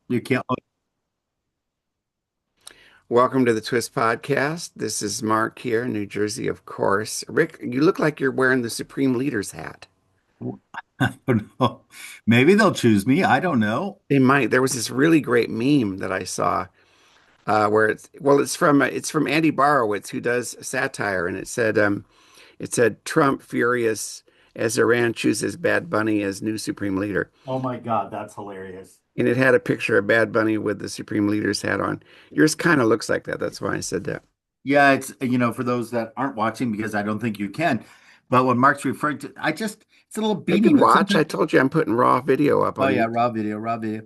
You can't. Welcome to the Twist Podcast. This is Mark here in New Jersey, of course. Rick, you look like you're wearing the Supreme Leader's hat. I don't know. Maybe they'll choose me. I don't know. They might. There was this really great meme that I saw where it's from Andy Borowitz who does satire, and it said Trump furious as Iran chooses Bad Bunny as new Supreme Leader, Oh my God, that's hilarious. and it had a picture of Bad Bunny with the Supreme Leader's hat on. Yours kind of looks like that. That's why I said that. Yeah, it's for those that aren't watching because I don't think you can. But what Mark's referring to, it's a little I beanie, can but watch. I sometimes, told you I'm putting raw video up oh on yeah, YouTube. raw video, raw video.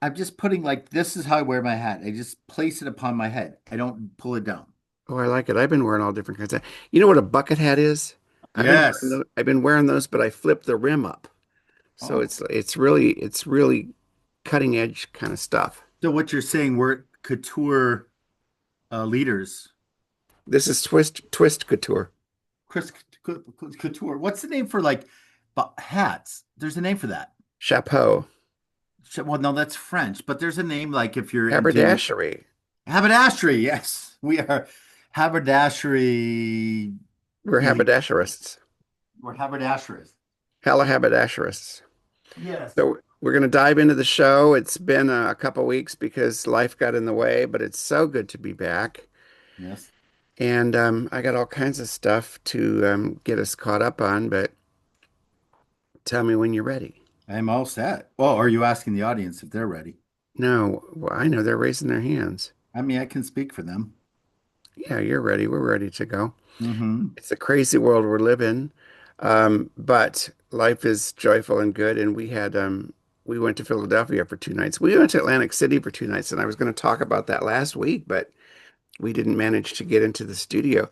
I'm just putting like this is how I wear my hat. I just place it upon my head. I don't pull it down. Oh, I like it. I've been wearing all different kinds of. You know what a bucket hat is? Yes. I've been wearing those, but I flip the rim up. So Oh, it's really cutting edge kind of stuff. so what you're saying, we're couture leaders. This is twist couture. Chris Couture. What's the name for like hats? There's a name for that. Chapeau. Well, no, that's French, but there's a name like if you're into Haberdashery. haberdashery. Yes, we are haberdashery We're elite. haberdasherists. We're haberdashers. Hella haberdasherists. Yes. So we're going to dive into the show. It's been a couple weeks because life got in the way, but it's so good to be back. Yes. And I got all kinds of stuff to get us caught up on, but tell me when you're ready. I'm all set. Well, are you asking the audience if they're ready? No, well, I know they're raising their hands. I mean, I can speak for them. Yeah, you're ready. We're ready to go. Hmm. It's a crazy world we're living, but life is joyful and good. And we went to Philadelphia for 2 nights. We went to Atlantic City for 2 nights, and I was going to talk about that last week, but we didn't manage to get into the studio.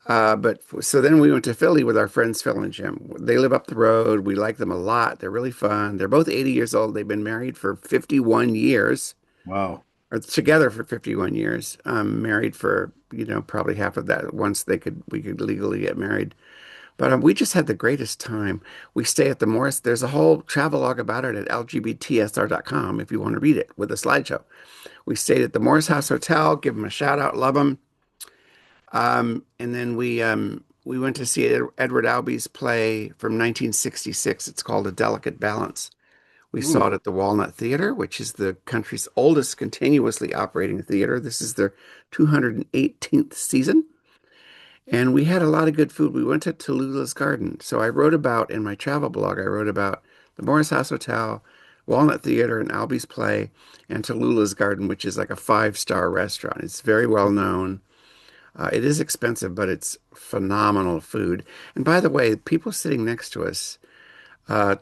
So then we went to Philly with our friends Phil and Jim. They live up the road. We like them a lot. They're really fun. They're both 80 years old. They've been married for 51 years, Wow. or together for 51 years. Married for, probably half of that once we could legally get married. But we just had the greatest time. We stay at the Morris. There's a whole travelogue about it at lgbtsr.com if you want to read it with a slideshow. We stayed at the Morris House Hotel. Give them a shout out. Love them. And then we went to see Edward Albee's play from 1966. It's called A Delicate Balance. We saw Ooh. it at the Walnut Theater, which is the country's oldest continuously operating theater. This is their 218th season. And we had a lot of good food. We went to Tallulah's Garden. So I wrote about, in my travel blog, I wrote about the Morris House Hotel, Walnut Theater, and Albee's play, and Tallulah's Garden, which is like a five-star restaurant. It's very well known. It is expensive, but it's phenomenal food. And by the way, people sitting next to us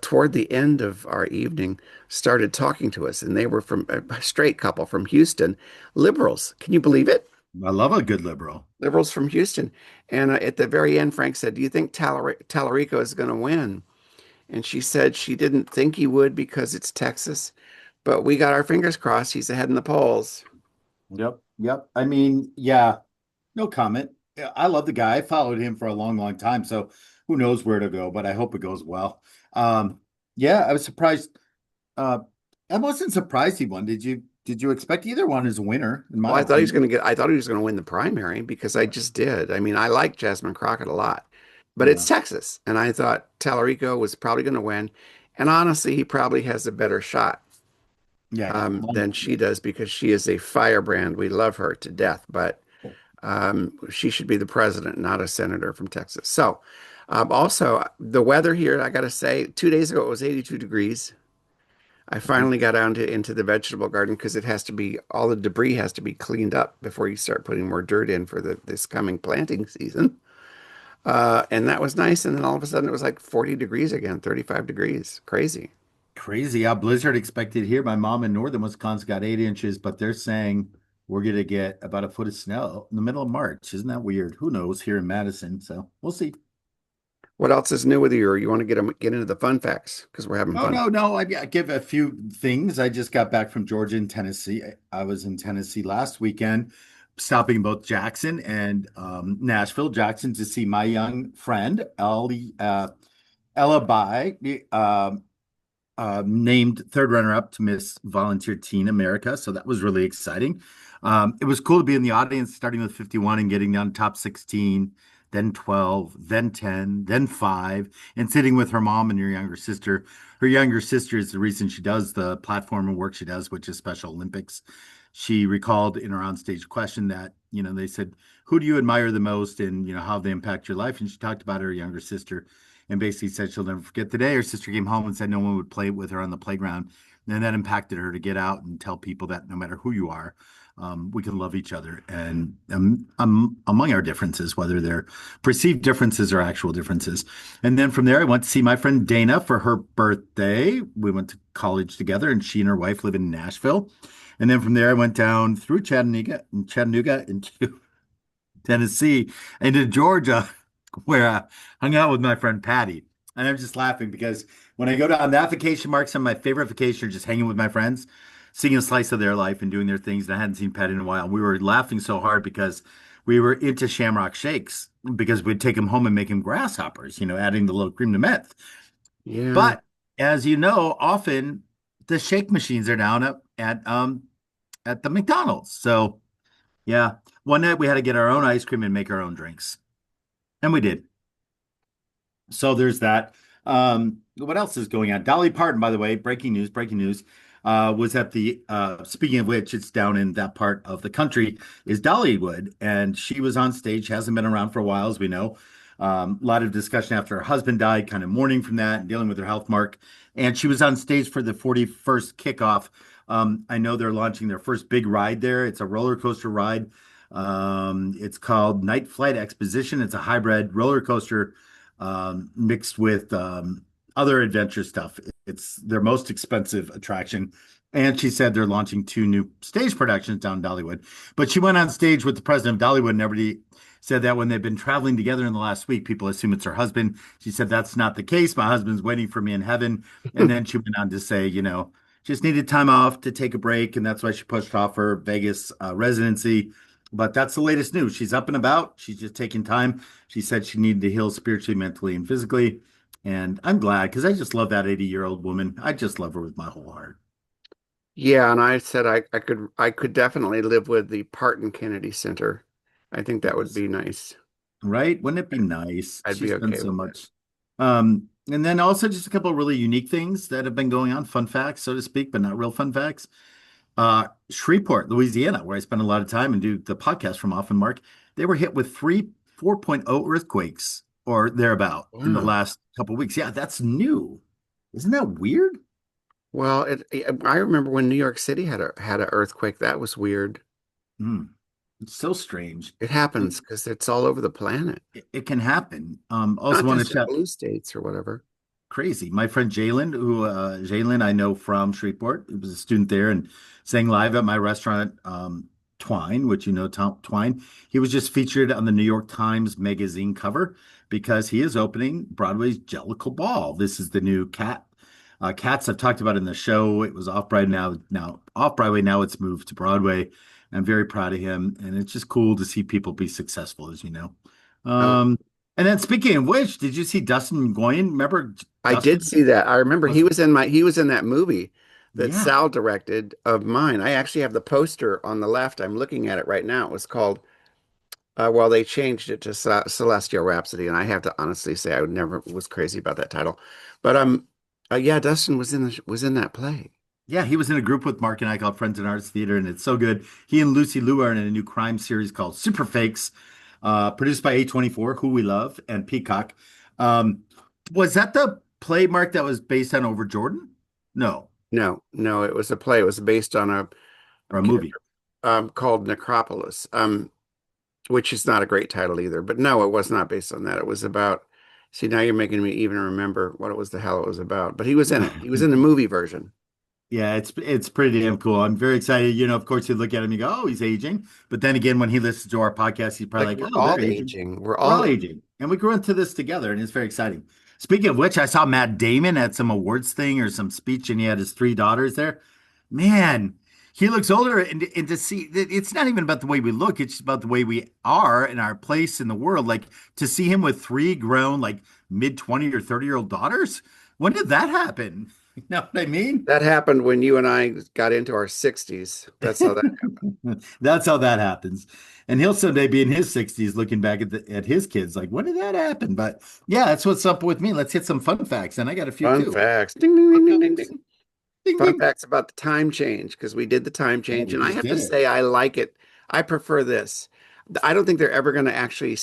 toward the end of our evening started talking to us, and they were from a straight couple from Houston, liberals. Can you believe it? I love a good liberal. Liberals from Houston. And at the very end, Frank said, "Do you think Tallarico is going to win?" And she said she didn't think he would because it's Texas, but we got our fingers crossed. He's ahead in the polls. Yep. Yep. I mean, yeah. No comment. Yeah, I love the guy. I followed him for a long, long time. So who knows where to go, but I hope it goes well. Um, yeah, I was surprised. Uh, I wasn't surprised he won. Did you expect either one as a winner, in Well, my opinion? I thought he was going to win the primary because I just did. I mean, I like Jasmine Crockett a lot, but it's Yeah. Texas. And I thought Tallarico was probably going to win. And honestly, he probably has a better shot Yeah, yeah. than she does because she is a firebrand. We love her to death, but she should be the president, not a senator from Texas. So, also, the weather here, I got to say, 2 days ago it was 82 degrees. I finally got out into the vegetable garden because it has to be all the debris has to be cleaned up before you start putting more dirt in for this coming planting season. And that was nice. And then all of a sudden it was like 40 degrees again, 35 degrees. Crazy. Crazy. Yeah, blizzard expected here. My mom in northern Wisconsin got 8 inches, but they're saying we're gonna get about a foot of snow in the middle of March. Isn't that weird? Who knows here in Madison? So we'll see. What else is new with you? Or you want to get into the fun facts because we're having Oh fun. no, no. I give a few things. I just got back from Georgia and Tennessee. I was in Tennessee last weekend, stopping both Jackson and Nashville. Jackson to see my young friend Ellie Ella Bai. named third runner-up to Miss Volunteer Teen America, so that was really exciting. It was cool to be in the audience, starting with 51 and getting down to top 16, then 12, then 10, then 5, and sitting with her mom and her younger sister. Her younger sister is the reason she does the platform and work she does, which is Special Olympics. She recalled in her onstage question that, they said, "Who do you admire the most and, how they impact your life?" And she talked about her younger sister and basically said she'll never forget the day her sister came home and said no one would play with her on the playground. And that impacted her to get out and tell people that no matter who you are, we can love each other. And among our differences, whether they're perceived differences or actual differences. And then from there, I went to see my friend Dana for her birthday. We went to college together, and she and her wife live in Nashville. And then from there, I went down through Chattanooga into Tennessee, into Georgia, where I hung out with my friend Patty. And I'm just laughing because when I go down that vacation, Mark, some of my favorite vacations are just hanging with my friends, seeing a slice of their life and doing their things. And I hadn't seen Patty in a while. We were laughing so hard because we were into Shamrock Shakes because we'd take him home and make him grasshoppers, adding the little cream to meth. Yeah. But as you know, often the shake machines are down at the McDonald's. So yeah, one night we had to get our own ice cream and make our own drinks. And we did. So there's that. What else is going on? Dolly Parton, by the way, breaking news, was at the, speaking of which, it's down in that part of the country, is Dollywood. And she was on stage, hasn't been around for a while, as we know. A lot of discussion after her husband died, kind of mourning from that and dealing with her health, Mark. And she was on stage for the 41st kickoff. I know they're launching their first big ride there. It's a roller coaster ride. It's called Night Flight Exposition. It's a hybrid roller coaster mixed with other adventure stuff. It's their most expensive attraction. And she said they're launching two new stage productions down in Dollywood. But she went on stage with the president of Dollywood, and everybody said that when they've been traveling together in the last week, people assume it's her husband. She said, "That's not the case. My husband's waiting for me in heaven." And then she went on to say, just needed time off to take a break. And that's why she pushed off her Vegas residency. But that's the latest news. She's up and about. She's just taking time. She said she needed to heal spiritually, mentally, and physically. And I'm glad because I just love that 80-year-old woman. I just love her with my whole heart. Yeah, and I said I could definitely live with the Parton Kennedy Center. I think that would Yes. be nice. Right? Wouldn't it be nice? I'd be She's done okay so with that. much. And then also just a couple of really unique things that have been going on, fun facts, so to speak, but not real fun facts. Shreveport, Louisiana, where I spend a lot of time and do the podcast from often, Mark, they were hit with three 4.0 earthquakes or thereabout in the Wow. last couple of weeks. Yeah, that's new. Isn't that weird? Well, I remember when New York City had an earthquake. That was weird. Hmm. It's so strange. It And happens because it's all over the planet, it can happen. Also not want to just in chat blue states or whatever. crazy. My friend Jalen I know from Shreveport. He was a student there and sang live at my restaurant, Twine, which Tom Twine. He was just featured on the New York Times Magazine cover because he is opening Broadway's Jellicle Ball. This is the new Cats I've talked about in the show. It was off Broadway now off Broadway. Now it's moved to Broadway. I'm very proud of him, and it's just cool to see people be successful, as you know. Um, Um, and then speaking of which, did you see Dustin Nguyen? Remember I did Dustin see that. I remember was, he was in that movie that yeah. Sal directed of mine. I actually have the poster on the left. I'm looking at it right now. It was called well, they changed it to Celestial Rhapsody, and I have to honestly say I would never was crazy about that title. But yeah, Dustin was in that play. Yeah, he was in a group with Mark and I called Friends in Arts Theater, and it's so good. He and Lucy Liu are in a new crime series called Super Fakes, produced by A24, who we love, and Peacock. Um, was that the play, Mark, that was based on Over Jordan? No, No, no, it was a play. It was based on a or a movie. character called Necropolis, which is not a great title either. But no, it was not based on that. It was about. See, now you're making me even remember what it was the hell it was about. But he was in it. He was in the movie version. Yeah, it's pretty damn cool. I'm very excited. Of course, you look at him, you go, "Oh, he's aging." But then again, when he listens to our podcast, he's probably Like like, we're "Oh, all they're aging. aging. We're We're all all aging," and we grew into this together, and it's very exciting. Speaking of which, I saw Matt Damon at some awards thing or some speech, and he had his three daughters there. Man, he looks older, and to see that it's not even about the way we look; it's just about the way we are and our place in the world. Like to see him with three grown, like mid 20 or 30-year-old daughters. When did that happen? You know what I mean? That happened when you and I got into our 60s. That's how that. That's how that happens. And he'll someday be in his 60s looking back at his kids like, when did that happen? But yeah, that's what's up with me. Let's hit some fun facts. And I got a few Fun too. facts. Ding, ding, Fun ding, ding, ding, facts. ding. Ding, Fun ding. facts about the time change because we did the time Oh, change, we and I just have did to it. say I like it. I prefer this. I don't think they're ever going to actually,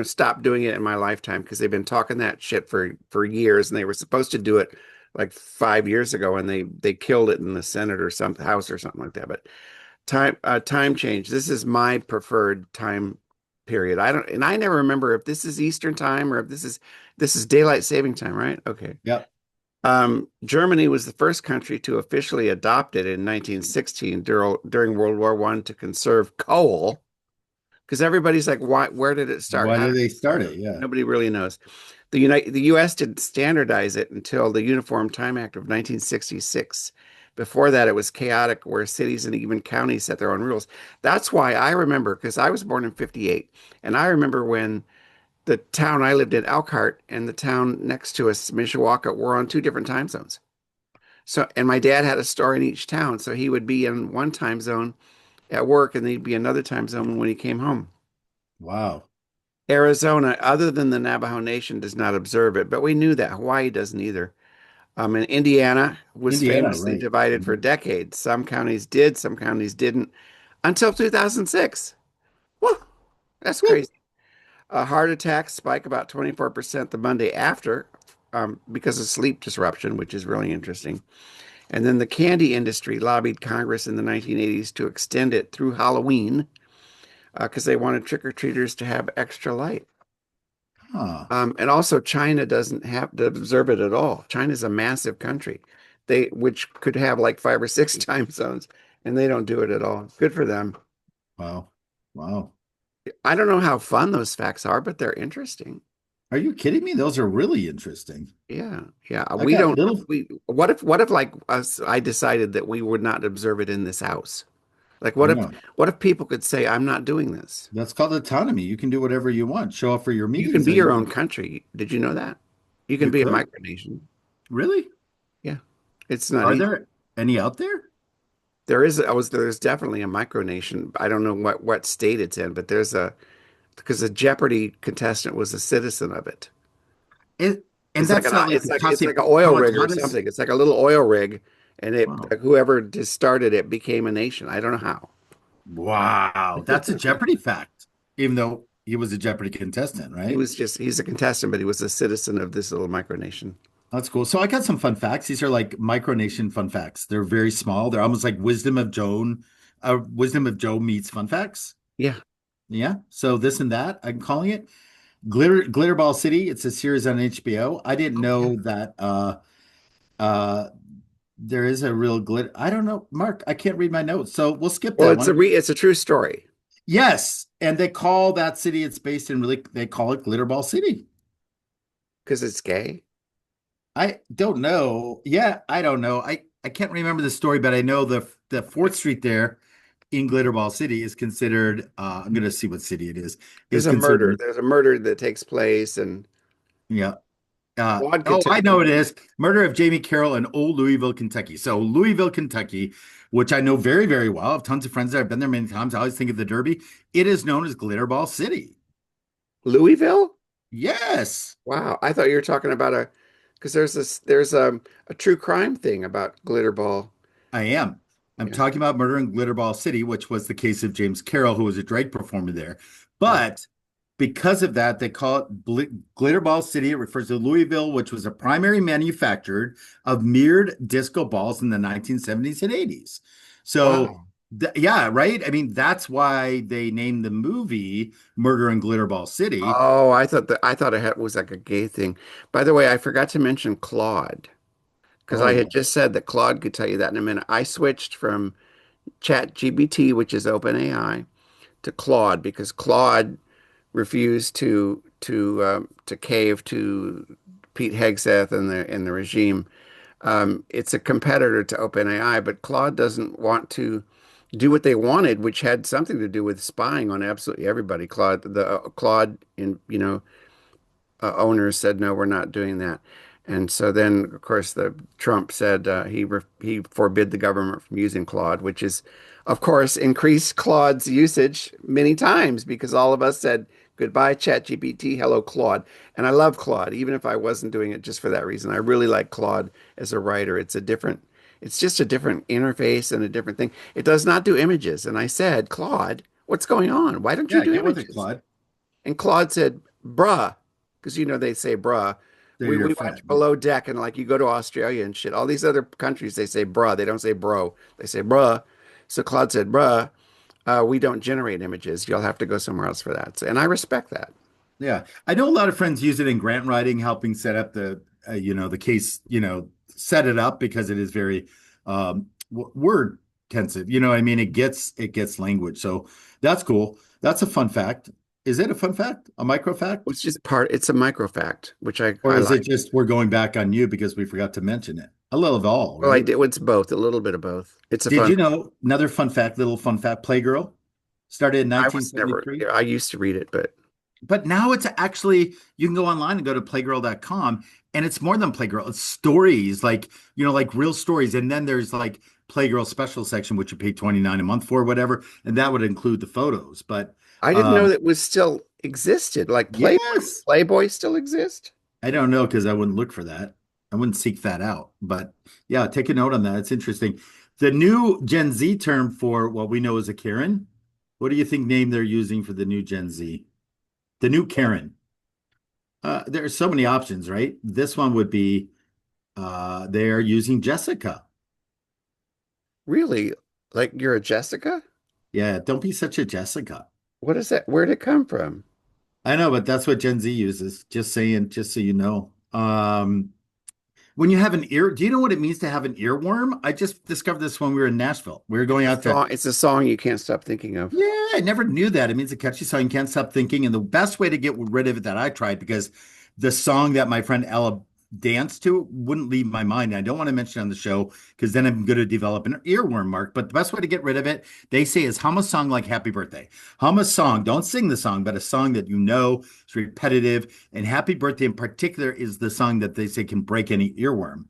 stop doing it in my lifetime because they've been talking that shit for years, and they were supposed to do it like 5 years ago, and they killed it in the Senate or some House or something like that. But time change. This is my preferred time period. I don't, and I never remember if this is Eastern time or if this is daylight saving time, right? Okay. Yep. Germany was the first country to officially adopt it in 1916 during World War I to conserve coal. Because everybody's like, why, where did it start? Why How did did they it start? start it? Yeah. Nobody really knows. The U.S. didn't standardize it until the Uniform Time Act of 1966. Before that, it was chaotic, where cities and even counties set their own rules. That's why I remember, because I was born in '58, and I remember when the town I lived in, Elkhart, and the town next to us, Mishawaka, were on two different time zones. So, and my dad had a store in each town, so he would be in one time zone at work, and he'd be another time zone when he came home. Wow. Arizona, other than the Navajo Nation, does not observe it, but we knew that. Hawaii doesn't either. And Indiana was Indiana, famously right. divided for Mhm. decades. Some counties did, some counties didn't, until 2006. Whew, that's Woo. crazy. Heart attacks spike about 24% the Monday after because of sleep disruption, which is really interesting. And then the candy industry lobbied Congress in the 1980s to extend it through Halloween because they wanted trick-or-treaters to have extra light. Huh. And also, China doesn't have to observe it at all. China's a massive country, which could have like five or six time zones, and they don't do it at all. Good for them. Wow. Wow. I don't know how fun those facts are, but they're interesting. Are you kidding me? Those are really interesting. Yeah, yeah. I We got don't. little, We what if like us? I decided that we would not observe it in this house. Like, I know. what if people could say, "I'm not doing this." That's called autonomy. You can do whatever you want. Show up for your You can meetings be all you your own want. country. Did you know that? You can You be a could. micronation. Really? Yeah, it's not Are easy. there any out there? There's definitely a micronation. I don't know what state it's in, but because a Jeopardy contestant was a citizen of it. It, and It's like that's an not like it's like Picasso an oil rig or Comitatus. something. It's like a little oil rig, and it Wow. whoever just started it became a nation. I don't know how. Wow. That's a Jeopardy fact. Even though he was a Jeopardy contestant, right? He's a contestant, but he was a citizen of this little micronation. That's cool. So I got some fun facts. These are like micronation fun facts. They're very small. They're almost like Wisdom of Joe meets fun facts. Yeah. Yeah. So this and that, I'm calling it. Glitterball City. It's a series on HBO. I didn't Oh, yeah. know that uh there is a real glitter. I don't know, Mark. I can't read my notes, so we'll skip Well, that one. it's a true story Yes, and they call that city it's based in really they call it Glitterball City. because it's gay. I don't know. Yeah, I don't know. I can't remember the story, but I know the Fourth Street there in Glitterball City is considered. I'm gonna see what city it is There's a murder. considered. There's a murder that takes place, and Yeah. Claude could Oh, tell I know you. it is. Murder of Jamie Carroll in Old Louisville, Kentucky. So Louisville, Kentucky, which I know very, very well. I have tons of friends there. I've been there many times. I always think of the Derby. It is known as Glitterball City. Louisville? Yes, Wow, I thought you were talking about because there's a true crime thing about Glitterball. I am. I'm Yeah. talking about Murder in Glitterball City, which was the case of James Carroll, who was a drag performer there. Oh, But because of that, they call it Glitterball City. It refers to Louisville, which was a primary manufacturer of mirrored disco balls in the 1970s and 80s. So, wow. yeah, right. I mean, that's why they named the movie Murder in Glitterball City. Oh, I thought it was like a gay thing. By the way, I forgot to mention Claude because I had Oh, just said that Claude could tell you that in a minute. I switched from ChatGPT, which is OpenAI, to Claude because Claude refused to cave to Pete Hegseth and the regime. It's a competitor to OpenAI, but Claude doesn't want to do what they wanted, which had something to do with spying on absolutely everybody. Claude in owners said no, we're not doing that. And so then, of course, the Trump said he forbid the government from using Claude, which is, of course, increased Claude's usage many times because all of us said goodbye, ChatGPT, hello, Claude. And I love Claude, even if I wasn't doing it just for that reason. I really like Claude as a writer. It's just a different interface and a different thing. It does not do images. And I said, Claude, what's going on? Why don't you Yeah, do get with it, images? Claude. And Claude said, bruh, because they say bruh. They're We your watch friend. Below Deck and like you go to Australia and shit. All these other countries, they say bruh. They don't say bro. They say bruh. So Claude said, bruh, we don't generate images. You'll have to go somewhere else for that. So, and I respect that. Yeah, I know a lot of friends use it in grant writing, helping set up the case, set it up because it is very word intensive. You know what I mean? It gets language. So that's cool. That's a fun fact. Is it a fun fact? A micro fact? It's a microfact, which Or I is it like. just we're going back on you because we forgot to mention it? A little of all, Well, I right? did, it's both, a little bit of both. It's a Did fun. you know another fun fact, little fun fact, Playgirl started in I was never, 1973? I used to read it, but But now it's actually you can go online and go to playgirl.com and it's more than Playgirl. It's stories like real stories. And then there's like Playgirl special section, which you pay 29 a month for, whatever, and that would include the photos. But I didn't know um that was still existed. Like yes, Playboy still exist? I don't know because I wouldn't look for that. I wouldn't seek that out. But yeah, take a note on that. It's interesting. The new Gen Z term for what we know as a Karen, what do you think name they're using for the new Gen Z? The new Karen. There are so many options, right? This one would be they are using Jessica. Really? Like you're a Jessica? Yeah, don't be such a Jessica. What is that? Where'd it come from? I know, but that's what Gen Z uses. Just saying, just so you know. When you have an ear, do you know what it means to have an earworm? I just discovered this when we were in Nashville. We were going out to It's a song you can't stop thinking of. Yeah, I never knew that. It means a catchy song. You can't stop thinking. And the best way to get rid of it that I tried, because the song that my friend Ella danced to wouldn't leave my mind. I don't want to mention it on the show because then I'm going to develop an earworm mark. But the best way to get rid of it, they say, is hum a song like Happy Birthday. Hum a song. Don't sing the song, but a song that you know is repetitive. And Happy Birthday in particular is the song that they say can break any earworm.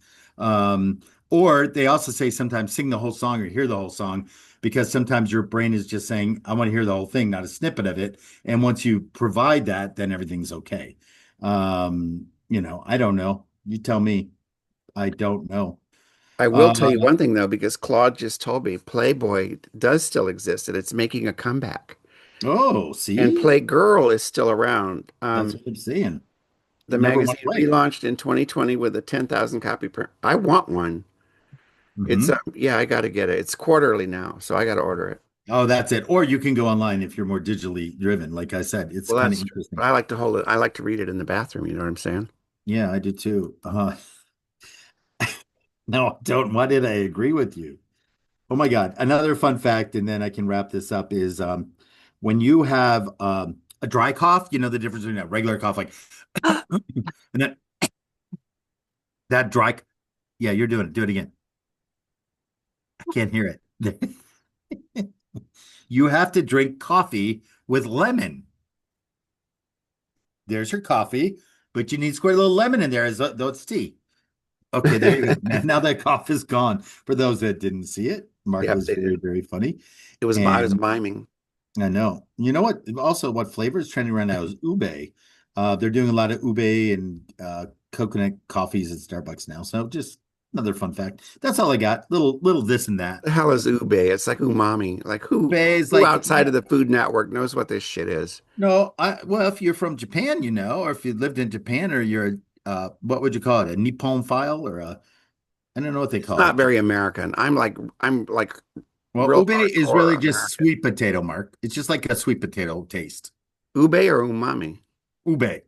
Or they also say sometimes sing the whole song or hear the whole song because sometimes your brain is just saying, I want to hear the whole thing, not a snippet of it. And once you provide that, then everything's okay. I don't know. You tell me. I don't know. I will Uh, tell you one thing though, because Claude just told me Playboy does still exist and it's making a comeback. oh, And see, Playgirl is still around. that's what I'm saying. The It never went magazine away. relaunched in 2020 with a 10,000 copy print. I want one. Hmm. Yeah, I got to get it. It's quarterly now, so I got to order it. Oh, that's it. Or you can go online if you're more digitally driven. Like I said, it's Well, kind of that's true. But interesting. I like to hold it. I like to read it in the bathroom. You know what I'm saying? Yeah, I do too. No, don't. Why did I agree with you? Oh my God. Another fun fact, and then I can wrap this up, is when you have a dry cough, you know the difference between a regular cough, like, and then that dry, yeah, you're doing it. Do it again. I can't hear it. You have to drink coffee with lemon. There's your coffee, but you need to squirt a little lemon in there as though it's tea. Okay, there you go. Now that cough is gone. For those that didn't see it, Mark Yep, was they very, did. very funny. I was And miming. I know. You know what? Also, what flavor is trending right now is ube. They're doing a lot of ube and coconut coffees at Starbucks now. So just another fun fact. That's all I got. Little this and that. The hell is ube? It's like umami. Like Ube is who like, outside of the Food Network knows what this shit is? no, well, if you're from Japan, or if you lived in Japan, or you're what would you call it? A Nippon file or a I don't know what they It's call not it, but very American. I'm like well, real ube is really hardcore just American. sweet potato, Mark. It's just like a sweet potato taste. Ube or umami? Ube.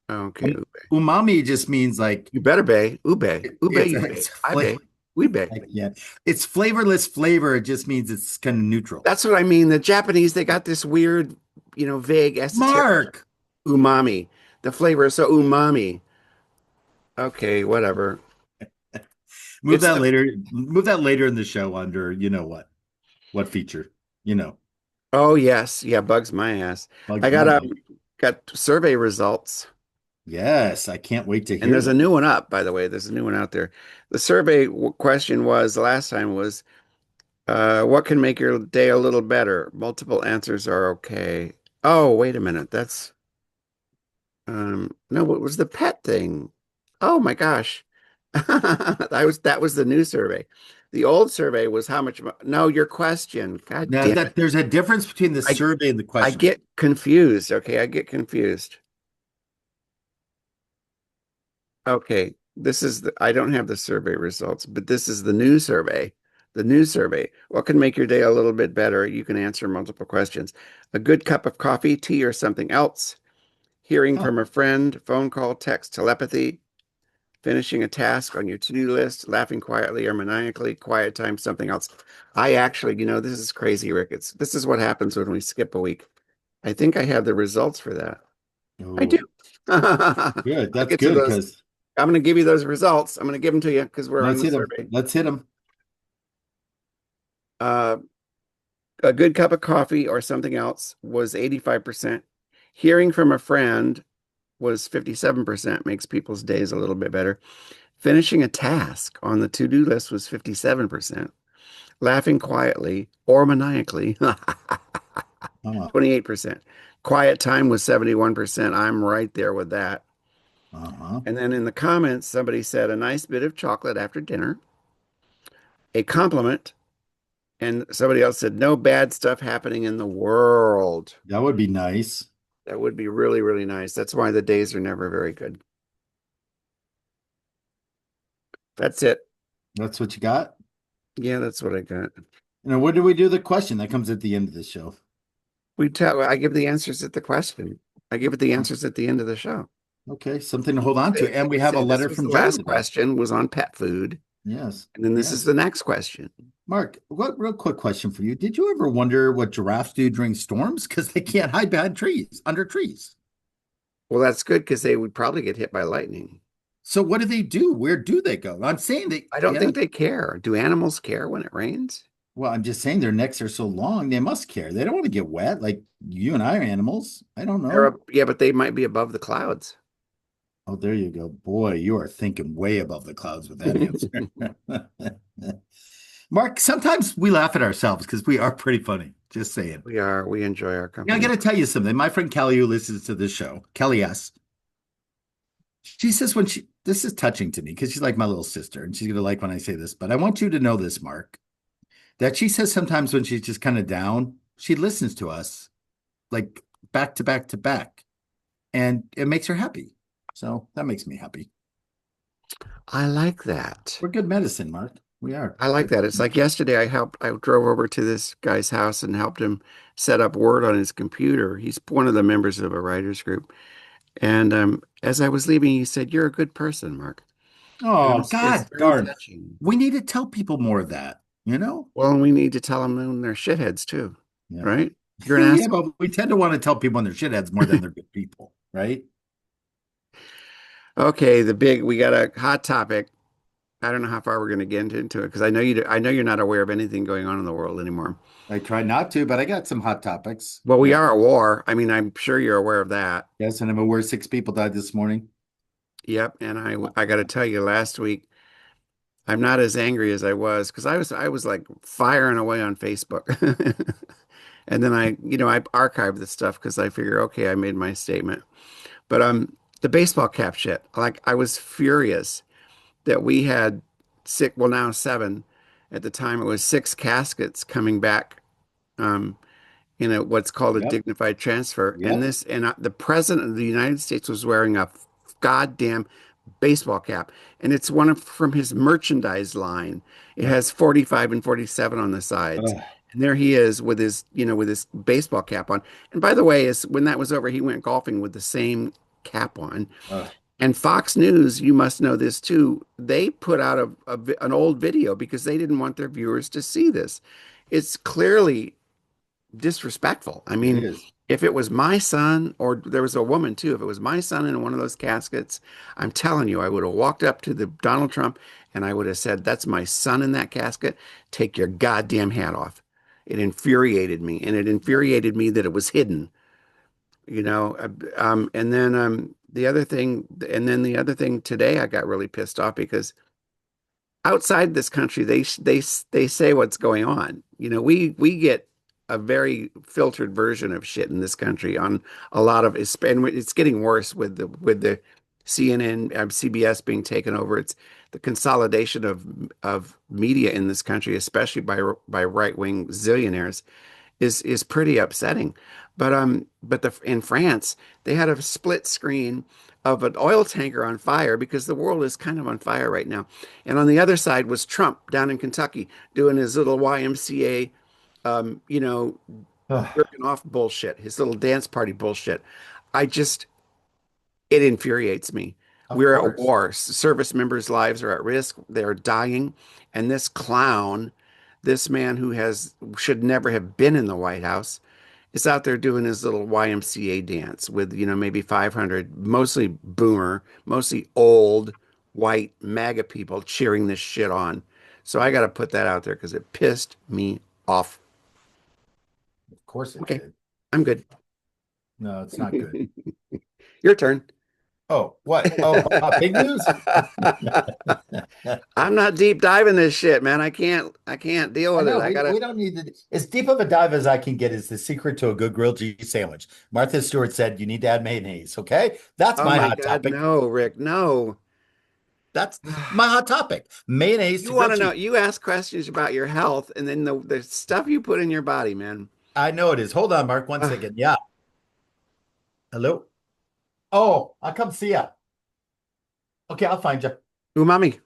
Okay, ube. Umami just means like You better be ube. Ube, ube. it's I flavor. be. We be. I can't. It's flavorless flavor. It just means it's kind of neutral. That's what I mean. The Japanese, they got this weird, vague, esoteric Mark, umami. The flavor is so umami. Okay, whatever. move It's that the later. Move that later in the show under what feature? You know, Oh yes, yeah, bugs my ass. bugs I my got ass. got survey results. Yes, I can't wait to And hear there's a this. new one up, by the way. There's a new one out there. The survey question was the last time was, what can make your day a little better? Multiple answers are okay. Oh, wait a minute. That's no, what was the pet thing? Oh my gosh. That was the new survey. The old survey was how much no, your question. God Now damn that it. there's a difference between the I survey and the I question. get confused. Okay, I get confused. Okay, I don't have the survey results, but this is the new survey. The new survey. What can make your day a little bit better? You can answer multiple questions. A good cup of coffee, tea, or something else. Hearing Huh. from a friend, phone call, text, telepathy, finishing a task on your to-do list, laughing quietly or maniacally, quiet time, something else. I actually, this is crazy, Rick. This is what happens when we skip a week. I think I have the results for that. I do. Oh, good. I'll That's get to good those. because I'm going to give you those results. I'm going to give them to you because we're on let's the hit them. survey. Let's hit them. Uh, a good cup of coffee or something else was 85%. Hearing from a friend was 57%, makes people's days a little bit better. Finishing a task on the to-do list was 57%. Laughing quietly or maniacally, Uh, 28%. Quiet time was 71%. I'm right there with that. uh-huh. And then in the comments, somebody said a nice bit of chocolate after dinner, a compliment, and somebody else said no bad stuff happening in the world. That would be nice. That would be really, really nice. That's why the days are never very good. That's it. That's what you got. Yeah, that's what I got. And what do we do? The question that comes at the end of the show. I give the answers at the question. I give it the answers at the end of the show. Okay, something to hold on to. And we We have a said this letter was from the Joe last today. question was on pet food. Yes, And then this is yes. the next question. Mark, what real quick question for you. Did you ever wonder what giraffes do during storms? Because they can't hide behind trees, under trees. Well, that's good because they would probably get hit by lightning. So what do they do? Where do they go? I'm saying they, I don't yeah. think they care. Do animals care when it rains? Well, I'm just saying their necks are so long, they must care. They don't want to get wet like you and I are animals. I don't know. Yeah, but they might be above the clouds. Oh, there you go. Boy, you are thinking way above the clouds with that answer. Mark, sometimes we laugh at ourselves because we are pretty funny. Just saying. We enjoy our Yeah, I got company. to tell you something. My friend Kelly, who listens to this show, Kelly S., she says this is touching to me because she's like my little sister and she's going to like when I say this, but I want you to know this, Mark, that she says sometimes when she's just kind of down, she listens to us like back to back to back and it makes her happy. So that makes me happy. I like that. We're good medicine, Mark. We are. I like Good. that. It's like yesterday I drove over to this guy's house and helped him set up Word on his computer. He's one of the members of a writers group. And as I was leaving, he said, "You're a good person, Mark." And Oh, it's God very darn. touching. We need to tell people more of that, you know? Well, and we need to tell them when they're shitheads too, Yeah. right? You're an Yeah, asshole. but we tend to want to tell people when they're shitheads more than they're good people, right? Okay, we got a hot topic. I don't know how far we're going to get into it because I know you're not aware of anything going on in the world anymore. I try not to, but I got some hot topics. Well, we Yeah. are at war. I mean, I'm sure you're aware of that. Yes, and I'm aware 6 people died this morning. Yep. And I got to tell you, last week I'm not as angry as I was because I was like firing away on Facebook, and then I archived the stuff because I figure, okay, I made my statement. But the baseball cap shit, like I was furious that we had six, well now seven. At the time, it was six caskets coming back. Um, in what's called a Yep. dignified transfer. And Yep. the president of the United States was wearing a goddamn baseball cap, and it's from his merchandise line. It Ugh. has 45 and 47 on the sides. Ugh. And there he is with his baseball cap on. And by the way, when that was over, he went golfing with the same cap on. Ugh. And Fox News, you must know this too, they put out an old video because they didn't want their viewers to see this. It's clearly disrespectful. I It mean, is. if it was my son, or there was a woman too, if it was my son in one of those caskets, I'm telling you, I would have walked up to the Donald Trump and I would have said, "That's my son in that casket. Take your goddamn hat off." It infuriated me, and it Yep. infuriated me that it was hidden. And then the other thing, and then the other thing today, I got really pissed off because outside this country, they say what's going on. You know, we get a very filtered version of shit in this country on a lot of it's and it's getting worse with the CNN, CBS being taken over. It's the consolidation of media in this country, especially by right-wing zillionaires is pretty upsetting. But in France, they had a split screen of an oil tanker on fire because the world is kind of on fire right now. And on the other side was Trump down in Kentucky doing his little YMCA, you know, Ugh, jerking off bullshit, his little dance party bullshit. I just it infuriates me. of We're at course. war. Service members' lives are at risk. They're dying. And this clown, this man who has should never have been in the White House, is out there doing his little YMCA dance with, maybe 500, mostly boomer, mostly old white MAGA people cheering this shit on. So I got to put that out there because it pissed me off. Of course it Okay, did. I'm good. No, it's not good. Your turn. Oh, what? Oh, big news? I'm not deep diving this shit, man. I can't deal I with it. know I we gotta. don't need to. As deep of a dive as I can get is the secret to a good grilled cheese sandwich. Martha Stewart said you need to add mayonnaise. Okay, that's Oh my my hot God, topic. no, Rick, no. That's my hot topic. Mayonnaise You to want grilled to know? cheese. You ask questions about your health, and then the stuff you put in your body, man. I know it is. Hold on, Mark. One Uh, second. Yeah. Hello. Oh, I'll come see ya. Okay, I'll find you. umami,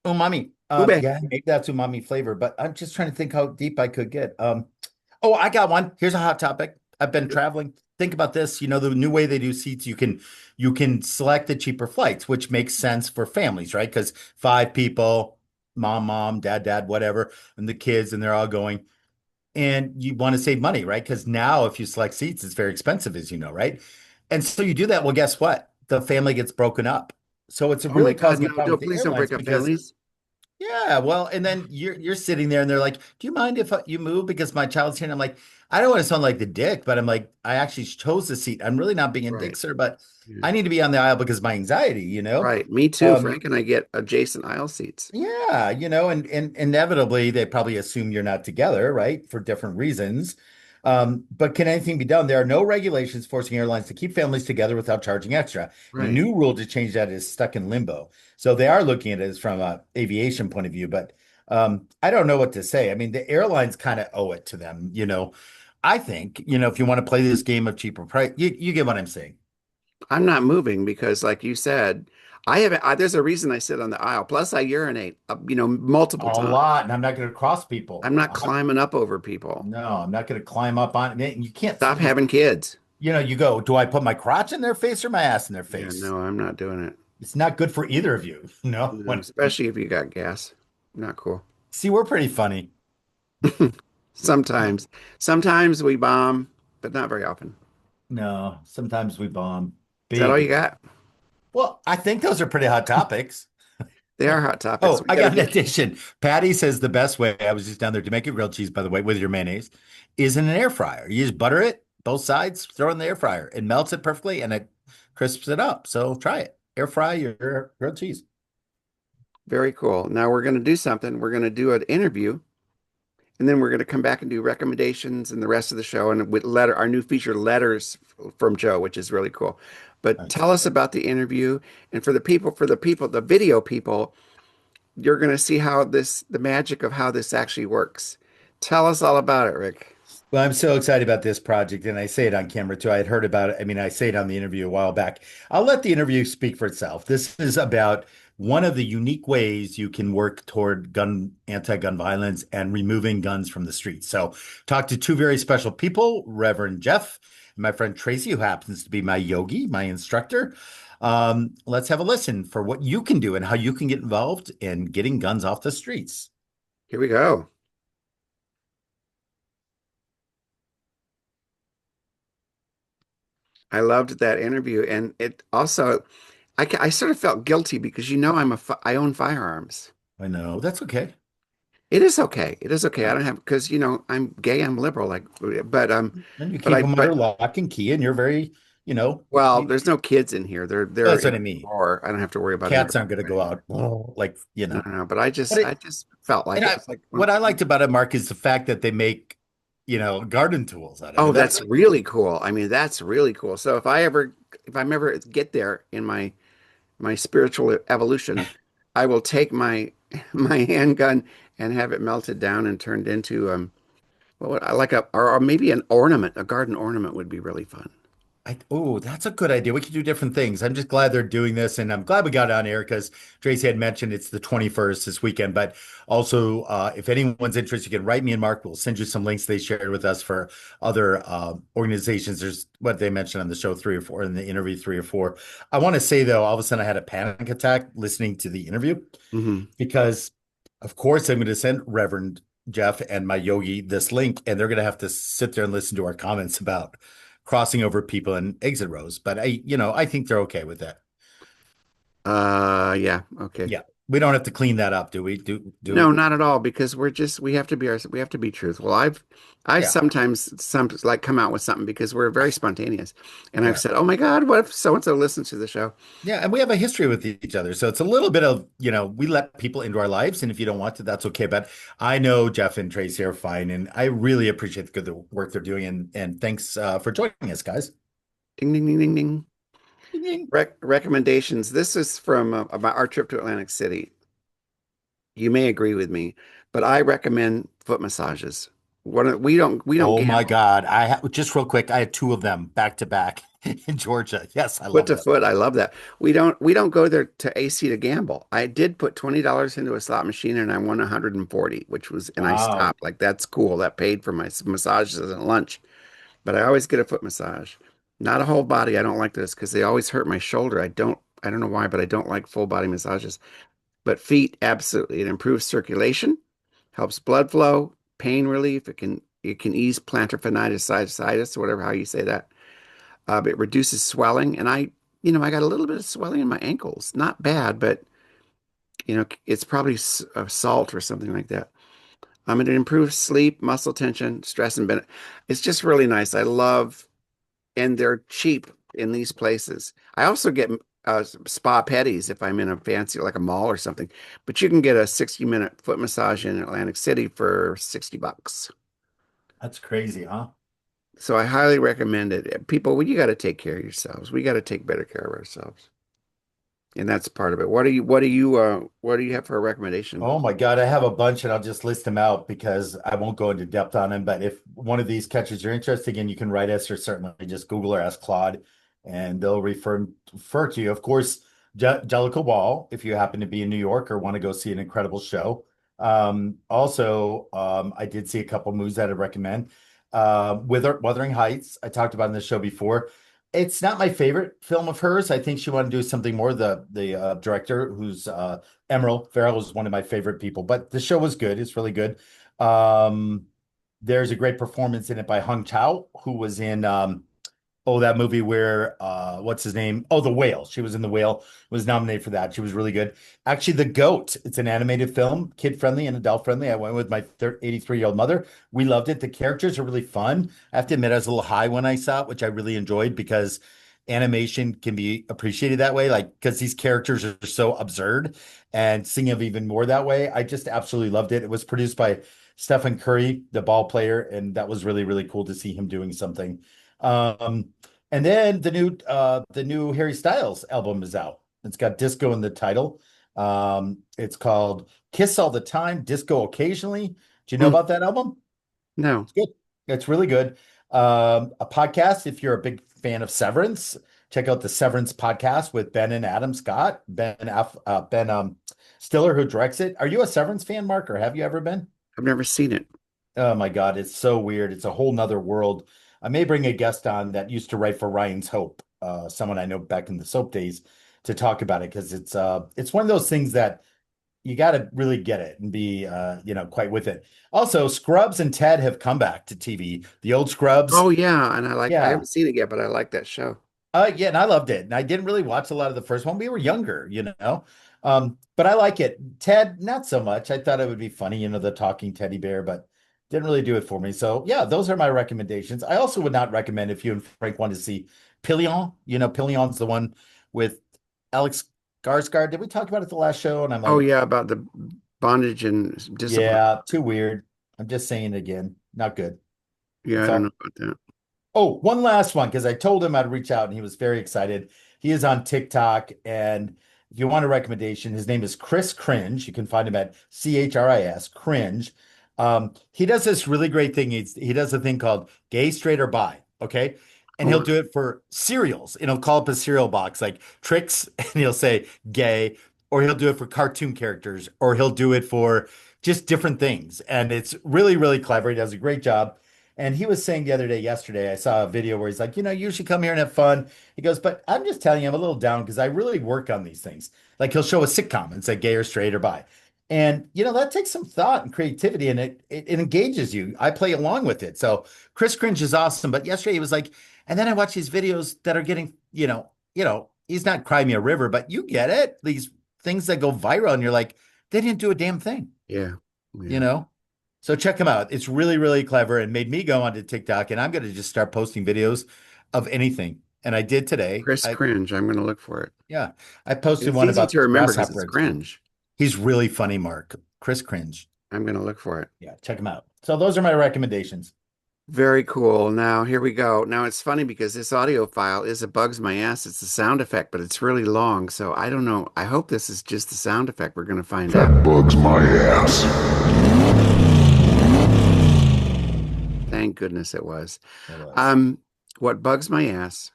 Umami. ube. Yeah, maybe that's umami flavor, but I'm just trying to think how deep I could get. Oh, I got one. Here's a hot topic. I've been traveling. Think about this. You know, the new way they do seats, you can select the cheaper flights, which makes sense for families, right? Because five people, mom, dad, whatever, and the kids, and they're all going. And you want to save money, right? Because now if you select seats, it's very expensive, as you know, right? And so you do that. Well, guess what? The family gets broken up. So it's Oh my really God, causing a no! problem with Don't the please don't airlines break up because families. yeah, well, and then you're sitting there and they're like, "Do you mind if you move because my child's here?" And I'm like, "I don't want to sound like the dick, but I'm like, I actually chose the seat. I'm really not being a dick, Right. sir, but Yeah. I need to be on the aisle because of my anxiety, you know?" Right. Me too. Um, Frank and I get adjacent aisle seats. yeah, and inevitably they probably assume you're not together, right? For different reasons. But can anything be done? There are no regulations forcing airlines to keep families together without charging extra. The Right. new rule to change that is stuck in limbo. So they are looking at it as from a aviation point of view, but I don't know what to say. I mean, the airlines kind of owe it to them, you know. I think, if you want to play this game of cheaper price, you get what I'm saying. I'm not moving because, like you said, I haven't. There's a reason I sit on the aisle. Plus, I urinate, multiple A times. lot, and I'm not going to cross people. I'm not climbing up over people. No, I'm not going to climb up on it. You can't, Stop having kids. you go, do I put my crotch in their face or my ass in their Yeah, face? no, I'm not doing it. It's not good for either of you, No, especially if you got gas. Not cool. See, we're pretty funny. Sometimes, sometimes we bomb, but not very often. No, sometimes we bomb Is that all big. you got? Well, I think those are pretty hot topics. They are hot topics. Oh, We I got to got an do. addition. Patty says the best way, I was just down there to make a grilled cheese, by the way, with your mayonnaise, is in an air fryer. You just butter it, both sides, throw it in the air fryer. It melts it perfectly and it crisps it up. So try it. Air fry your grilled cheese. Very cool. Now we're going to do something. We're going to do an interview, and then we're going to come back and do recommendations and the rest of the show, and with our new feature letters from Joe, which is really cool. But Nice. tell us about the interview, and the video people, you're going to see how the magic of how this actually works. Tell us all about it, Rick. Well, I'm so excited about this project, and I say it on camera too. I had heard about it. I mean, I say it on the interview a while back. I'll let the interview speak for itself. This is about one of the unique ways you can work toward anti-gun violence and removing guns from the streets. So, talk to two very special people, Reverend Jeff and my friend Tracy, who happens to be my yogi, my instructor. Let's have a listen for what you can do and how you can get involved in getting guns off the streets. Here we go. I loved that interview, and it also I sort of felt guilty because I own firearms. I know that's okay. It is okay. It is okay. I don't have because I'm gay. I'm liberal. Like, but And you but keep I them under but lock and key, and you're very, you know, Well, there's no kids in here. They're that's in what a I mean. drawer. I don't have to worry about Cats aren't anybody going to go finding out them. like, No, no, no. But I but just I it, just felt like and it I, was like what I liked about it, Mark, is the fact that they make, garden tools out of oh, it. That's that's really cool. really cool. I mean, that's really cool. So if I'm ever get there in my spiritual evolution, I will take my my handgun and have it melted down and turned into what I like or maybe an ornament. A garden ornament would be really fun. Oh, that's a good idea. We could do different things. I'm just glad they're doing this, and I'm glad we got on air because Tracy had mentioned it's the 21st this weekend. But also, if anyone's interested, you can write me and Mark. We'll send you some links they shared with us for other organizations. There's what they mentioned on the show, three or four, in the interview, three or four. I want to say though, all of a sudden I had a panic attack listening to the interview Hmm. because, of course, I'm going to send Reverend Jeff and my yogi this link, and they're going to have to sit there and listen to our comments about crossing over people in exit rows. But I think they're okay with that. Yeah, okay. Yeah, we don't have to clean that up, do we? Do No, we? not at all, because we have to be we have to be truthful. I've Yeah, sometimes like come out with something because we're very spontaneous. And I've yeah, said, "Oh my God, what if so and so listens to the show?" yeah. And we have a history with each other, so it's a little bit of we let people into our lives, and if you don't want to, that's okay. But I know Jeff and Tracy are fine, and I really appreciate the good work they're doing, and thanks for joining us, guys. Ding ding ding ding ding. Ding, ding. Recommendations. This is from about our trip to Atlantic City. You may agree with me, but I recommend foot massages. We don't Oh my gamble. God. Just real quick, I had two of them back to back in Georgia. Yes, I Foot love to them. foot, I love that. We don't go there to AC to gamble. I did put $20 into a slot machine and I won 140, and I Wow. stopped. Like that's cool. That paid for my massages and lunch. But I always get a foot massage. Not a whole body. I don't like this because they always hurt my shoulder. I don't know why, but I don't like full body massages. But feet, absolutely. It improves circulation, helps blood flow, pain relief. It can ease plantar fasciitis, whatever how you say that. It reduces swelling, and I got a little bit of swelling in my ankles. Not bad, but it's probably salt or something like that. It improves sleep, muscle tension, stress, and benefit. It's just really nice. I love, and they're cheap in these places. I also get spa petties if I'm in a fancy, like a mall or something. But you can get a 60-minute foot massage in Atlantic City for $60. That's crazy, huh? So I highly recommend it. People, you got to take care of yourselves. We got to take better care of ourselves. And that's part of it. What do you have for a recommendation? Oh my God, I have a bunch and I'll just list them out because I won't go into depth on them. But if one of these catches your interest, again, you can write us or certainly just Google or ask Claude and they'll refer to you. Of course, Jellicoe Wall, if you happen to be in New York or want to go see an incredible show. Also, I did see a couple movies that I'd recommend. Wuthering Heights, I talked about in the show before. It's not my favorite film of hers. I think she wanted to do something more. The director, who's Emerald Farrell, is one of my favorite people, but the show was good. It's really good. Um, there's a great performance in it by Hung Chau, who was in that movie where what's his name? Oh, The Whale. She was in The Whale, was nominated for that. She was really good. Actually, The Goat. It's an animated film, kid friendly and adult friendly. I went with my 83-year-old mother. We loved it. The characters are really fun. I have to admit, I was a little high when I saw it, which I really enjoyed because animation can be appreciated that way. Like, because these characters are so absurd and seeing them even more that way. I just absolutely loved it. It was produced by Stephen Curry, the ball player, and that was really, really cool to see him doing something. Um, and then the new Harry Styles album is out. It's got disco in the title. It's called Kiss All the Time, Disco Occasionally. Do you know Mm, about that album? no, It's good. It's really good. A podcast, if you're a big fan of Severance, check out the Severance podcast with Ben and Adam Scott, Ben Stiller, who directs it. Are you a Severance fan, Mark, or have you ever been? I've never seen it. Oh my God, it's so weird. It's a whole nother world. I may bring a guest on that used to write for Ryan's Hope, someone I know back in the soap days, to talk about it because it's one of those things that you got to really get it and be quite with it. Also, Scrubs and Ted have come back to TV. The old Scrubs, Oh yeah, and I yeah. haven't seen it yet, but I like that show. Yeah, and I loved it. And I didn't really watch a lot of the first one. We were younger, you know. But I like it. Ted, not so much. I thought it would be funny, the talking teddy bear, but didn't really do it for me. So yeah, those are my recommendations. I also would not recommend if you and Frank want to see Pillion. Pillion's the one with Alex Skarsgård. Did we talk about it the last show? And I'm Oh like, yeah, about the bondage and discipline. yeah, too weird. I'm just saying it again. Not good. Yeah, That's I don't know all. about that. Oh, one last one because I told him I'd reach out and he was very excited. He is on TikTok, and if you want a recommendation, his name is Chris Cringe. You can find him at CHRIS Cringe. He does this really great thing. He does a thing called gay, straight, or bi. Okay. And he'll Oh, do it for cereals, and he'll call up a cereal box like tricks, and he'll say gay, or he'll do it for cartoon characters, or he'll do it for just different things. And it's really, really clever. He does a great job. And he was saying the other day, yesterday, I saw a video where he's like, you should come here and have fun. He goes, but I'm just telling you, I'm a little down because I really work on these things. Like he'll show a sitcom and say gay or straight or bi. And that takes some thought and creativity and it engages you. I play along with it. So Chris Cringe is awesome. But yesterday he was like, and then I watch these videos that are getting, he's not crying me a river, but you get it. These things that go viral and you're like, they didn't do a damn thing yeah, you yeah. know? So check them out. It's really, really clever and made me go onto TikTok and I'm going to just start posting videos of anything. And I did today. Chris Cringe. I'm going to look for it. Yeah, I posted It's one easy about to this remember because it's grasshopper eggs. cringe. He's really funny, Mark. Chris Cringe. I'm going to look for it. Yeah, check him out. So those are my recommendations. Very cool. Now, here we go. Now, it's funny because this audio file is a bugs my ass. It's a sound effect, but it's really long. So I don't know. I hope this is just the sound effect. We're going to find out. That bugs my ass. Thank goodness it was. It was. Um, what bugs my ass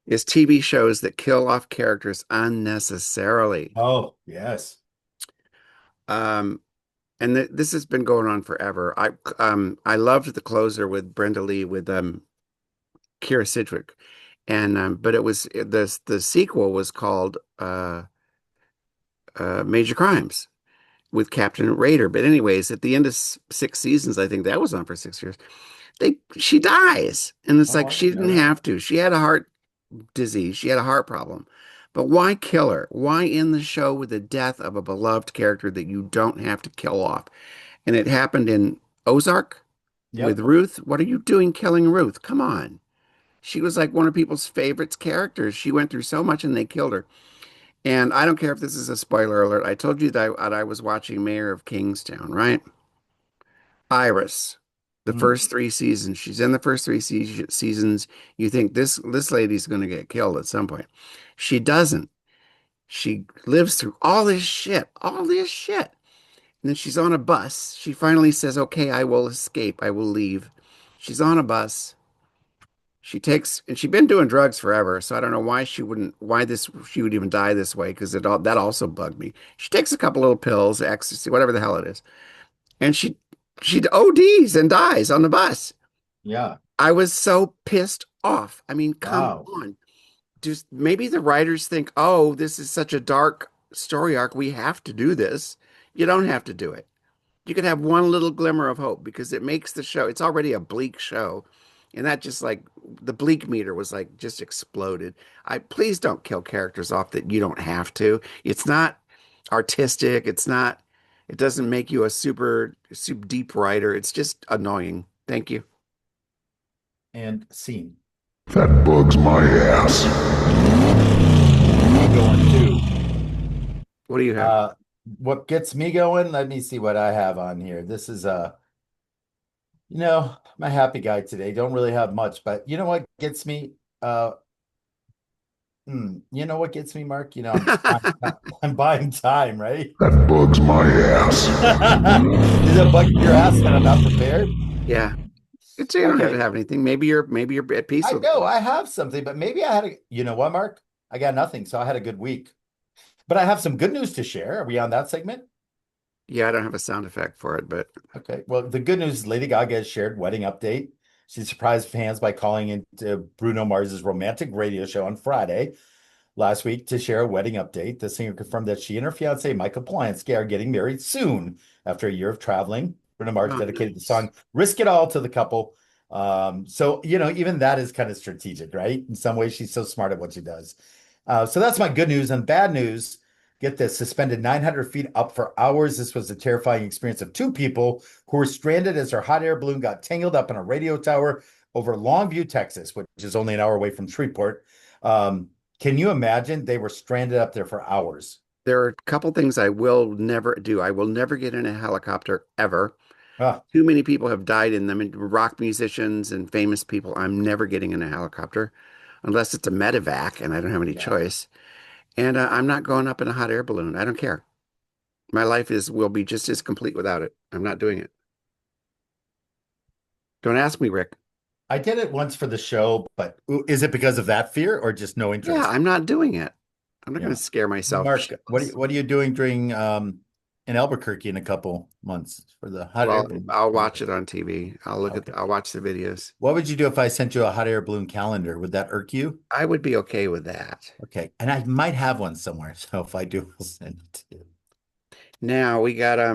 is TV shows that kill off characters unnecessarily. Oh, yes. Um, and this has been going on forever. I loved the closer with Brenda Lee with Kira Sidgwick, and but it was the sequel was called Major Crimes with Captain Raider. But anyways, at the end of 6 seasons, I think that was on for 6 years. She dies, and it's Oh, like I she didn't know didn't that. have to. She had a heart disease. She had a heart problem. But why kill her? Why end the show with the death of a beloved character that you don't have to kill off? And it happened in Ozark with Yep. Ruth. What are you doing killing Ruth? Come on. She was like one of people's favorites characters. She went through so much and they killed her. And I don't care if this is a spoiler alert. I told you that I was watching Mayor of Kingstown, right? Iris, the Mhm. first 3 seasons. She's in the first three seasons. You think this lady's going to get killed at some point. She doesn't. She lives through all this shit, all this shit. And then she's on a bus. She finally says, "Okay, I will escape. I will leave." She's on a bus. And she'd been doing drugs forever, so I don't know she would even die this way because that also bugged me. She takes a couple little pills, ecstasy, whatever the hell it is, and she ODs and dies on the bus. Yeah. I was so pissed off. I mean, come Wow. on. Just maybe the writers think, "Oh, this is such a dark story arc. We have to do this." You don't have to do it. You could have one little glimmer of hope because it makes the show, it's already a bleak show. And that just like the bleak meter was like just exploded. Please don't kill characters off that you don't have to. It's not artistic. It doesn't make you a super deep writer. It's just annoying. Thank you. And scene. That bugs my ass. Me going too. What do you have? Uh, what gets me going? Let me see what I have on here. This is my happy guy today. Don't really have much, but you know what gets me? Uh, you know what gets me, Mark? I'm buying time, right? That bugs my ass. Is it bugging your ass that I'm not prepared? Yeah. You don't have to Okay, have anything. Maybe you're at peace I with know it. I have something, but maybe I had a, you know what, Mark? I got nothing, so I had a good week. But I have some good news to share. Are we on that segment? Yeah, I don't have a sound effect for it, but Okay. Well, the good news is Lady Gaga has shared wedding update. She surprised fans by calling into Bruno Mars's romantic radio show on Friday last week to share a wedding update. The singer confirmed that she and her fiance, Michael Polanski, are getting married soon after a year of traveling. Bruno Mars oh, dedicated the nice. song Risk It All to the couple. So, even that is kind of strategic, right? In some ways, she's so smart at what she does. So that's my good news. And bad news, get this, suspended 900 feet up for hours. This was a terrifying experience of two people who were stranded as their hot air balloon got tangled up in a radio tower over Longview, Texas, which is only an hour away from Shreveport. Can you imagine? They were stranded up there for hours. There are a couple things I will never do. I will never get in a helicopter ever. Ah, Too many people have died in them, and rock musicians and famous people. I'm never getting in a helicopter unless it's a medevac and I don't have any yeah. choice. And I'm not going up in a hot air balloon. I don't care. My life is will be just as complete without it. I'm not doing it. Don't ask me, Rick. I did it once for the show, but is it because of that fear or just no Yeah, interest? I'm not doing it. I'm not going Yeah. to scare myself Mark, shitless. what are you doing during in Albuquerque in a couple months for the hot air Well, balloon I'll watch it contest? on TV. Okay. I'll watch the videos. What would you do if I sent you a hot air balloon calendar? Would that irk you? I would be okay with that. Okay. And I might have one somewhere. So if I do, I'll send it to you. Now we got a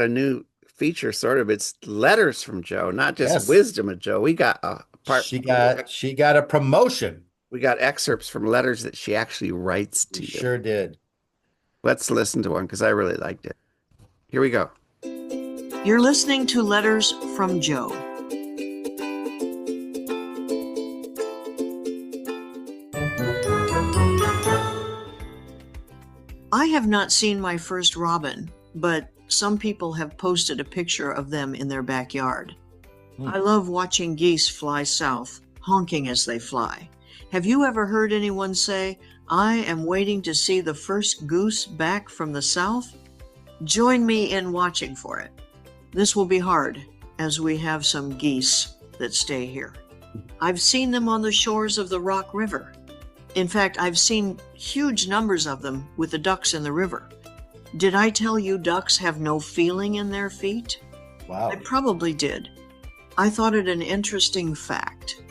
new feature sort of. It's letters from Joe, not just Yes. wisdom of Joe. We got a part She got a promotion. we got excerpts from letters that she actually writes She to you. sure did. Let's listen to one because I really liked it. Here we go. You're listening to Letters from Joe. I have not seen my first robin, but some people have posted a picture of them in their backyard. Hmm. I love watching geese fly south, honking as they fly. Have you ever heard anyone say, I am waiting to see the first goose back from the south? Join me in watching for it. This will be hard, as we have some geese that stay here. I've seen them on the shores of the Rock River. In fact, I've seen huge numbers of them with the ducks in the river. Did I tell you ducks have no feeling in their feet? Wow. I probably did. I thought it an interesting fact.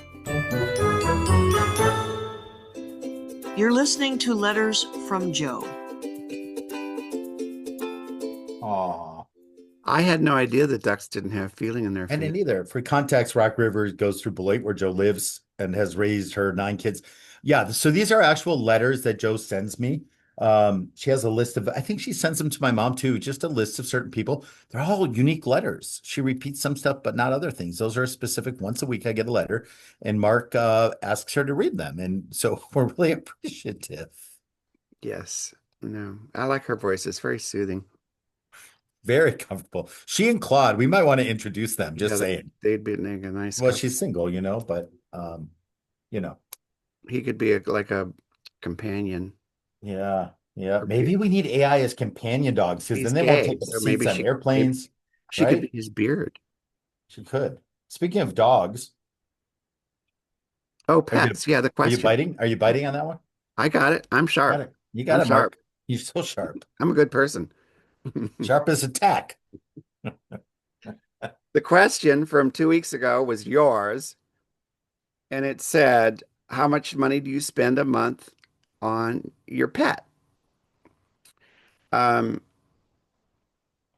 You're listening to Letters from Joe. Aw. I had no idea that ducks didn't have feeling in their And then feet. either. For context, Rock River goes through Beloit, where Joe lives and has raised her 9 kids. Yeah, so these are actual letters that Joe sends me. She has a list of, I think she sends them to my mom too, just a list of certain people. They're all unique letters. She repeats some stuff, but not other things. Those are specific. Once a week, I get a letter, and Mark asks her to read them. And so we're really appreciative. Yes. No, I like her voice. It's very soothing. Very comfortable. She and Claude, we might want to introduce them, Yeah, just saying. they'd be a nice Well, couple. she's single, but you know. He could be like a companion. Yeah, yeah. Or Maybe we need AI as companion dogs because he's then they won't take gay, up so seats on maybe airplanes, she could right? be his beard. She could. Speaking of dogs, Oh, are you pets. Yeah, the are you question. biting? Are you biting on that one? I got it. I'm Got sharp. it. You got I'm it, Mark. sharp. You're so sharp. I'm a good person. Sharp as a tack. The question from 2 weeks ago was yours, and it said, how much money do you spend a month on your pet? Um,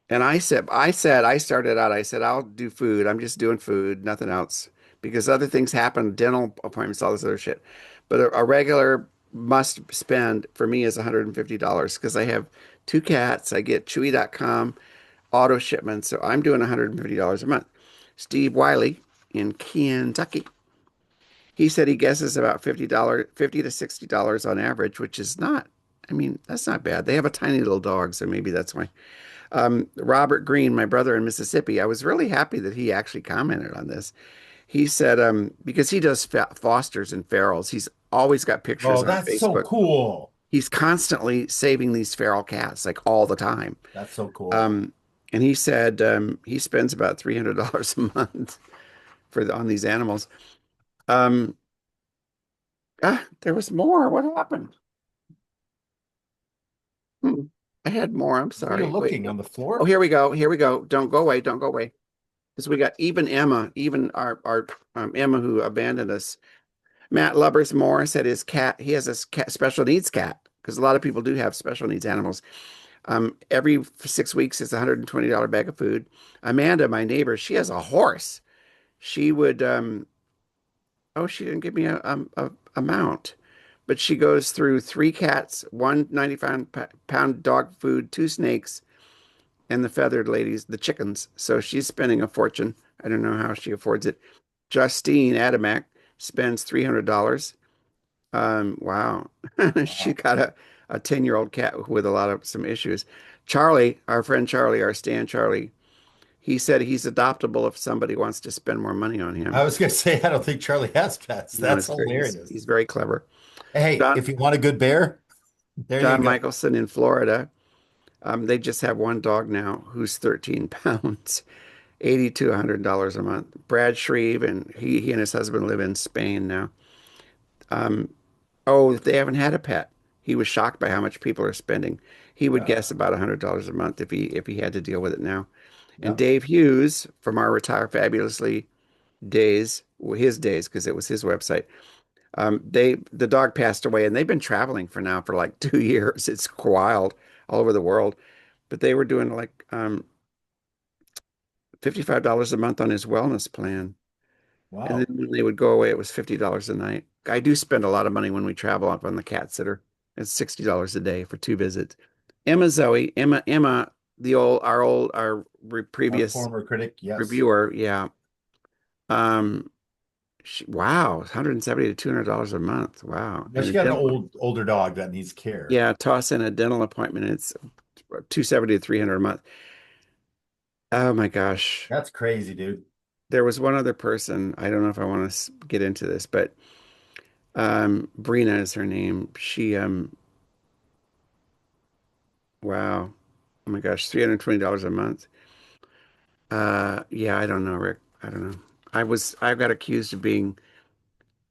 and I started out, I said, I'll do food. I'm just doing food, nothing else. Because other things happen, dental appointments, all this other shit. But a regular must spend for me is $150 because I have 2 cats. I get Chewy.com auto shipments. So I'm doing $150 a month. Steve Wiley in Kentucky, he said he guesses about $50, $50 to $60 on average, which is not, I mean, that's not bad. They have a tiny little dog, so maybe that's why. Robert Green, my brother in Mississippi, I was really happy that he actually commented on this. He said, because he does fosters and ferals, he's always got pictures Oh, on that's so Facebook. cool. He's constantly saving these feral cats, like all the time. That's so cool. Um, and he said he spends about $300 a month on these animals. Um, there was more. What happened? Hmm. I had more. I'm Where are you sorry. Wait. looking on the Oh, floor? here we go. Here we go. Don't go away. Don't go away. Because we got even Emma, even our Emma who abandoned us. Matt Lubbers Moore said his cat, he has a special needs cat because a lot of people do have special needs animals. Every 6 weeks is a $120 bag of food. Amanda, my neighbor, she has a horse. She would, oh, she didn't give me a amount, but she goes through 3 cats, one 95-pound dog food, 2 snakes, and the feathered ladies, the chickens. So she's spending a fortune I don't know how she affords it. Justine Adamek spends $300. Wow. She Wow. got a 10-year-old cat with a lot of some issues. Charlie, our friend Charlie, our Stan Charlie, he said he's adoptable if somebody wants to spend more money on I him. was gonna say I don't think Charlie has pets. No, That's it's very, hilarious. he's very clever. Hey, John if you want a good bear, there you John go. Michelson in Florida, they just have one dog now who's 13 pounds, 80 to $100 a month. Brad Shreve, and he and his husband live in Spain now. Um, oh, they haven't had a pet. He was shocked by how much people are spending. He would Yeah. guess about $100 a month if he had to deal with it now. And Yeah. Dave Hughes from our Retire Fabulously days, well, his days, because it was his website. The dog passed away, and they've been traveling for now for like 2 years. It's wild all over the world, but they were doing like $55 a month on his wellness plan. And then Wow. when they would go away, it was $50 a night. I do spend a lot of money when we travel up on the cat sitter. It's $60 a day for 2 visits. Emma, our Our previous former critic, yes. reviewer, yeah. Wow, 170 to $200 a month. Wow. Now And she a got an dental, older dog that needs care. yeah, toss in a dental appointment. It's 270 to 300 a month. Oh my gosh. That's crazy, dude. There was one other person. I don't know if I want to get into this, but Brina is her name. Wow. Oh my gosh, $320 a month. Yeah, I don't know, Rick. I don't know. I got accused of being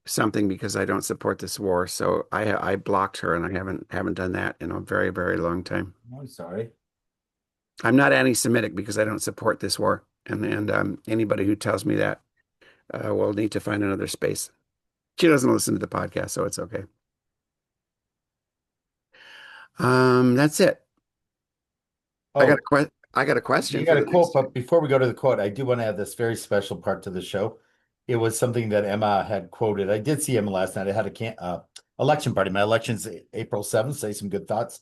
something because I don't support this war, so I blocked her and I haven't done that in a very, very long time. I'm sorry. I'm not anti-Semitic because I don't support this war, and anybody who tells me that will need to find another space. She doesn't listen to the podcast, so it's okay. That's it. Oh, I got a question you for got a the quote, next. but before we go to the quote, I do want to add this very special part to the show. It was something that Emma had quoted. I did see Emma last night. I had a election party. My election's April 7th. Say some good thoughts.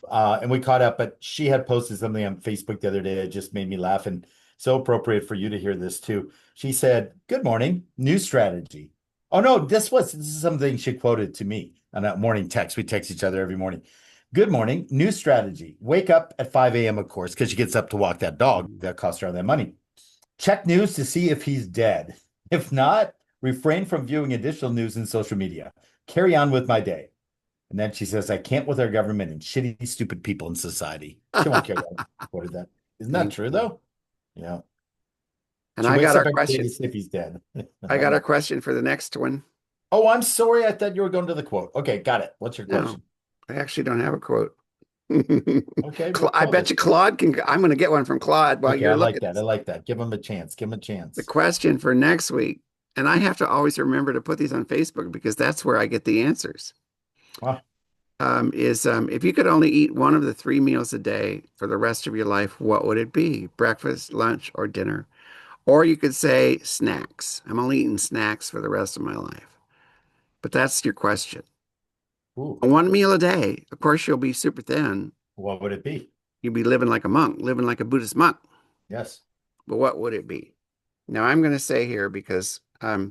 And we caught up, but she had posted something on Facebook the other day that just made me laugh and so appropriate for you to hear this too. She said, "Good morning, new strategy." Oh no, this is something she quoted to me on that morning text. We text each other every morning. Good morning, new strategy. Wake up at 5 a.m., of course, because she gets up to walk that dog. That costs her all that money. Check news to see if he's dead. If not, refrain from viewing additional news in social media. Carry on with my day. And then she says, I can't with our government and shitty, stupid people in society. She won't care that I quoted that. Isn't that Thank true, you. though? Yeah. And She I wakes got up our every day to question. see if he's dead. I got our question for the next one. Oh, I'm sorry. I thought you were going to the quote. Okay, got it. What's your No, question? I actually don't have a quote. Okay, what I quote bet is you it? Claude can. I'm going to get one from Claude while Okay, I you're like looking. that. I like that. Give him a chance. Give him a The chance. question for next week, and I have to always remember to put these on Facebook because that's where I get the answers. Ah, Is if you could only eat one of the three meals a day for the rest of your life, what would it be? Breakfast, lunch, or dinner? Or you could say snacks. I'm only eating snacks for the rest of my life. But that's your question. ooh, One meal a day. Of course, you'll be super thin. what would it be? You'll be living like a monk, living like a Buddhist monk. Yes. But what would it be? Now, I'm going to say here because uh,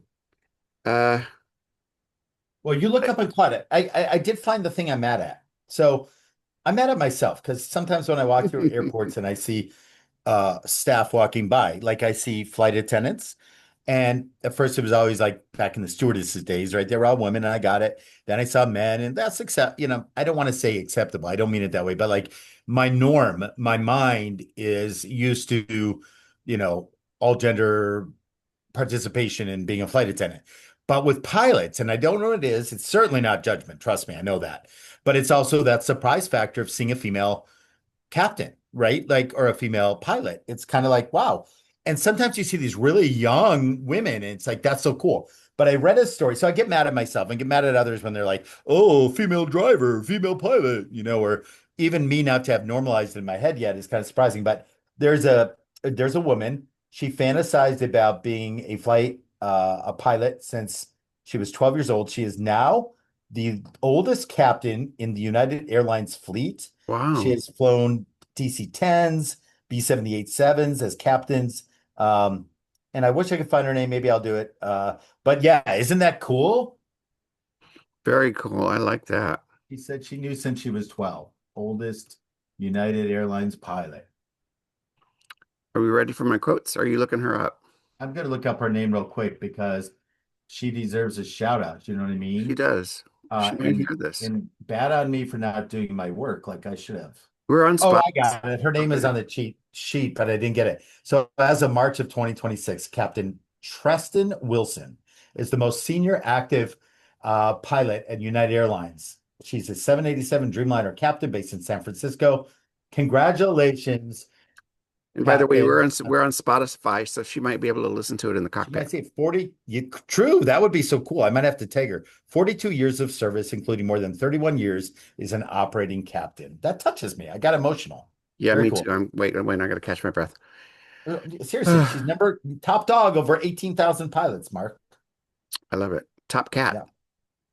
Well, you look up and plot it. I did find the thing I'm mad at. So I'm mad at myself because sometimes when I walk through airports and I see staff walking by, like I see flight attendants. And at first it was always like back in the stewardesses days, right? They were all women and I got it. Then I saw men and that's I don't want to say acceptable. I don't mean it that way, but like my norm, my mind is used to, you know, all gender participation in being a flight attendant. But with pilots, and I don't know what it is, it's certainly not judgment. Trust me, I know that. But it's also that surprise factor of seeing a female captain, right? Like, or a female pilot. It's kind of like, wow. And sometimes you see these really young women, and it's like, that's so cool. But I read a story, so I get mad at myself and get mad at others when they're like, oh, female driver, female pilot, or even me not to have normalized it in my head yet is kind of surprising. But there's a woman, she fantasized about being a pilot since she was 12 years old. She is now the oldest captain in the United Airlines fleet. She wow. has flown DC-10s, B-787s as captains. Um, and I wish I could find her name. Maybe I'll do it. But yeah, isn't that cool? Very cool. I like that. She said she knew since she was 12. Oldest United Airlines pilot. Are we ready for my quotes? Are you looking her up? I'm gonna look up her name real quick because she deserves a shout out. You know what I She mean? does. She might And hear this. bad on me for not doing my work like I should have. We're on Oh, spot. I got it. Her name is on the cheat sheet, but I didn't get it. So as of March of 2026, Captain Treston Wilson is the most senior active pilot at United Airlines. She's a 787 Dreamliner captain based in San Francisco. Congratulations, And by the way, Captain. we're on Spotify, so she might be able to listen to it in the She might cockpit. say 40. True, that would be so cool. I might have to take her. 42 years of service, including more than 31 years, is an operating captain. That touches me. I got emotional. Yeah, Very me cool. too. Wait, I gotta catch my breath. Seriously, she's I number top dog over 18,000 pilots, Mark. love it. Top cat. Yeah.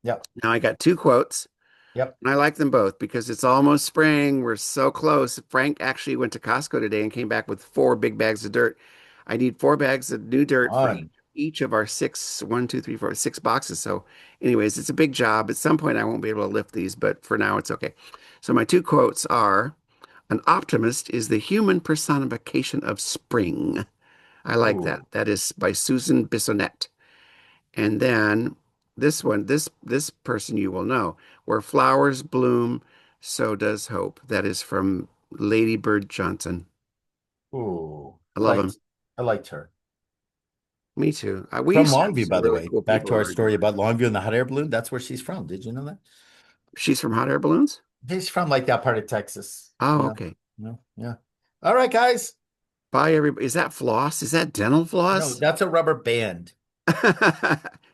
Yep. Now I got two quotes, Yep. and I like them both because it's almost spring. We're so close. Frank actually went to Costco today and came back with 4 big bags of dirt. I need 4 bags of new dirt for On. each of our six, 1, 2, 3, 4, 6 boxes. So, anyways, it's a big job. At some point, I won't be able to lift these, but for now, it's okay. So, my two quotes are: An optimist is the human personification of spring. I like that. Ooh. That is by Susan Bissonnette. And then this one, this person you will know. Where flowers bloom, so does hope. That is from Lady Bird Johnson. Ooh. I love him. I liked her. Me too. We From used to have Longview, some by the really way. cool Back people to our over story here. about Longview and the hot air balloon. That's where she's from. Did you know that? She's from Hot Air Balloons? She's from like that part of Texas. Oh, Yeah. okay. Yeah. Yeah. All right, guys. Bye, everybody. Is that floss? Is that dental No, floss? that's a rubber band.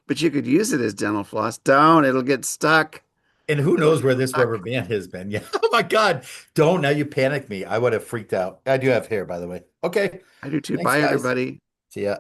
But you could use it as dental floss. Don't. It'll get stuck. And who It'll knows get where this rubber stuck. band has been? Yeah. Oh my God. Don't. Now you panic me. I would have freaked out. I do have hair, by the way. Okay. I do too. Thanks, Bye, guys. everybody. See ya.